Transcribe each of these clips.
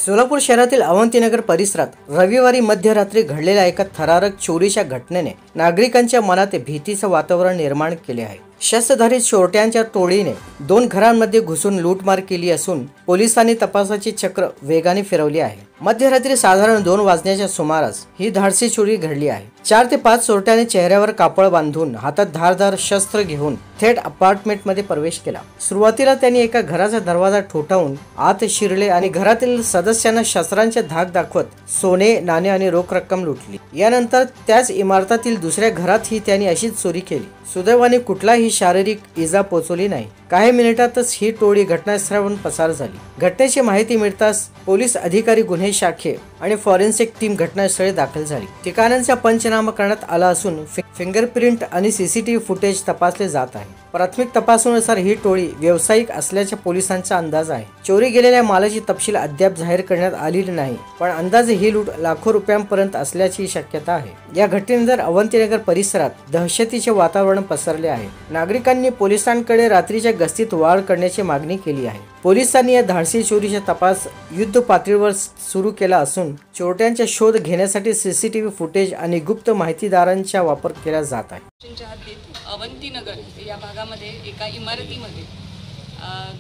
सोलापूर शहरातील अवंतीनगर परिसरात रविवारी मध्यरात्री घडलेल्या एका थरारक चोरीच्या घटनेने नागरिकांच्या मनात भीतीचे वातावरण निर्माण केले आहे। शस्त्रधारी चोरट्यांच्या टोळीने 2 घरांमध्ये घुसून लूटमार केली असून पोलिसांनी तपासाची चक्र वेगाने फिरवली आहे। मध्यरात्री साधारण 2 वाजण्याच्या सुमारास ही धाडसी चोरी घडली आहे। 4 ते 5 चोरट्यांनी चेहऱ्यावर कापड बांधून हातात धारदार शस्त्र घेऊन थेट अपार्टमेंट मध्ये प्रवेश केला। सुरुवातीला त्यांनी एका घराचा दरवाजा ठोठावून आत शिरले आणि घरातील सदस्यांना शस्त्रांचे धाक दाखवत सोने, नाणे आणि रोख रक्कम लुटली। यानंतर त्याच इमारतातील दुसऱ्या घरातही त्यांनी अशीच चोरी केली। सुदैवाने कुठलाही शारीरिक इजा पोहोचवली नाही। काही मिनिटातच ही टोळी घटनास्थळावरून पसार झाली। घटनेची माहिती मिळताच पोलीस अधिकारी, गुन्हे शाखे आणि फॉरेन्सिक टीम घटनास्थळी दाखल झाली। ठिकाणांचा पंचनामा करण्यात आला असून फिंगरप्रिंट आणि सीसीटीव्ही फुटेज तपासले जात आहे। प्राथमिक तपासानुसार ही टोळी व्यावसायिक असल्याचा पोलिसांचा अंदाज आहे। चोरी गेलेल्या मालाची तपशील अद्याप जाहीर करण्यात आलेली नाही, पण अंदाजे ही लूट लाखो रुपयांपर्यंत असल्याची शक्यता आहे। या घटनेनंतर अवंतीनगर परिसरात दहशतीचे वातावरण पसरले आहे। नागरिकांनी पोलिसांकडे रात्रीच्या गस्तीत वाढ करण्याची मागणी केली आहे। पोलिसांनी या धाडसी चोरीचा तपास युद्ध पातळीवर सुरू केला असून चोरट्यांचा शोध घेण्यासाठी सीसीटीव्ही फुटेज आणि गुप्त माहितीदारांचा वापर केला जात आहे। अवंतीनगर या भागामध्ये एका इमारतीमध्ये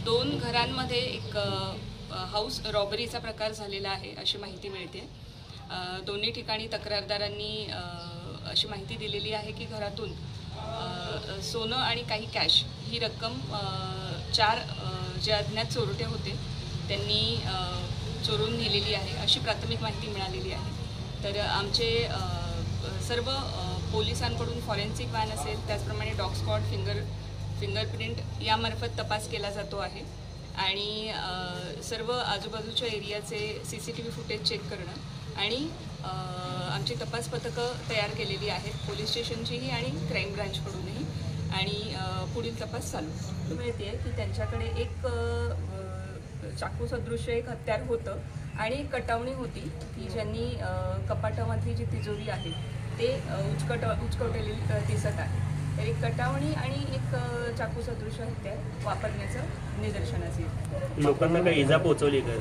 2 घरांमध्ये एक हाऊस रॉबरीचा प्रकार झालेला आहे अशी माहिती मिळते। दोन्ही ठिकाणी तक्रारदारांनी अशी माहिती दिलेली आहे की घरातून सोनं आणि काही कॅश ही रक्कम 4 जे अज्ञात चोरटे होते त्यांनी चोरून नेलेली आहे अशी प्राथमिक माहिती मिळालेली आहे। तर आमचे सर्व पोलिसांकडून फॉरेन्सिक व्हॅन असेल, त्याचप्रमाणे डॉग स्क्वॉड, फिंगरप्रिंट यामार्फत तपास केला जातो आहे आणि सर्व आजूबाजूच्या एरियाचे सीसीटीव्ही फुटेज चेक करणं आणि आमची तपास पथकं तयार केलेली आहेत, पोलीस स्टेशनचीही आणि क्राईम ब्रांचकडूनही, आणि पुढील तपास चालू मिळते आहे की त्यांच्याकडे एक चाकू सदृश्य एक हत्यार होतं आणि एक कटावणी होती की ज्यांनी कपाटामधली जी तिजोरी आहे ते उचकवलेली दिसत आहे। तर एक कटावणी आणि एक चाकू सदृश्य हत्यार वापरण्याचं निदर्शनास येतं। लोकांना काही इजा पोहोचवली का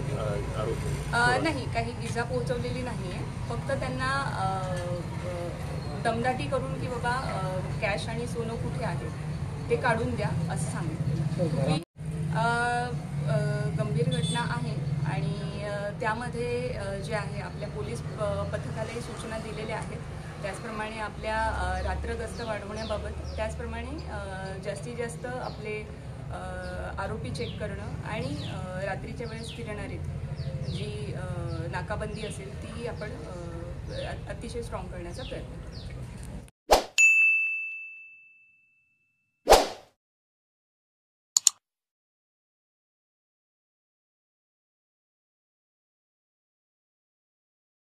आरोप? नाही, काही इजा पोहोचवलेली नाही आहे, फक्त त्यांना दमदाटी करून की बाबा कॅश आणि सोनं कुठे आहे ते काढून द्या असं सांगितलं। गंभीर घटना आहे आणि त्यामध्ये जे आहे आपल्या पोलीस पथकालाही सूचना दिलेल्या आहेत, त्याचप्रमाणे आपल्या रात्र गस्त वाढवण्याबाबत, त्याचप्रमाणे जास्तीत जास्त आपले आरोपी चेक करणं आणि रात्रीच्या वेळेस फिरणारी जी नाकाबंदी असेल ती आपण अतिशय स्ट्रॉंग करण्याचा प्रयत्न